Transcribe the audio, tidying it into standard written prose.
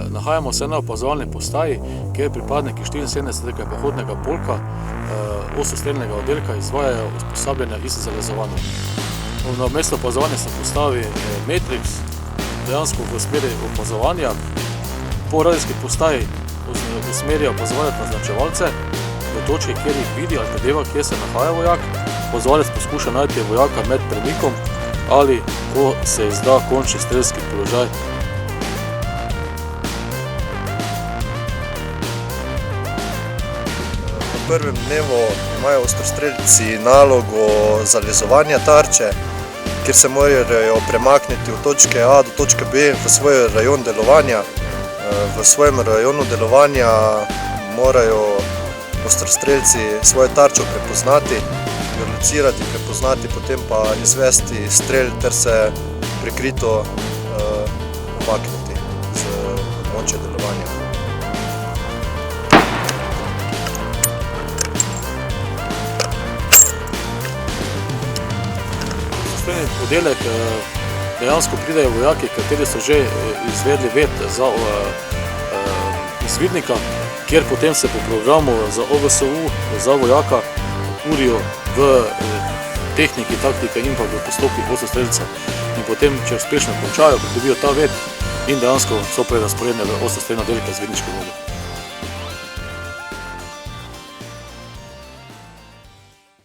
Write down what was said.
Nahajamo se na opazovalni postaji, kjer pripadniki 74. pohodnega polka ostrostreljnega oddelka izvajajo usposabljanja iz zavezovanja. Na mesto opazovanja se postavi Matrix, dejansko v smeri opazovanja. Po radijski postaji usmerijo opazovalec na označevalce v točki, kjer jih vidi ali predeva, kje se nahaja vojak. Opazovalec poskuša najti vojaka med premikom ali ko se izda končni strelski položaj. V prvem dnevu imajo ostrostrelci nalogo zalezovanja tarče, kjer se morajo premakniti od točke A do točke B v svoj rajon delovanja. V svojem rajonu delovanja morajo ostrostrelci svojo tarčo prepoznati, jo locirati, prepoznati, potem pa izvesti strel ter se prikrito umakniti z območja delovanja. V oddelek dejansko pridejo vojaki, kateri so že izvedli ved za izvidnika, kjer potem se po programu za OVSU, za vojaka, urijo v tehniki, taktike in pa v postopkih ostrostrelca. In potem, če uspešno končajo, pridobijo ta ved in dejansko so prerazporedne v ostrostrelne oddelke izvidniške vode.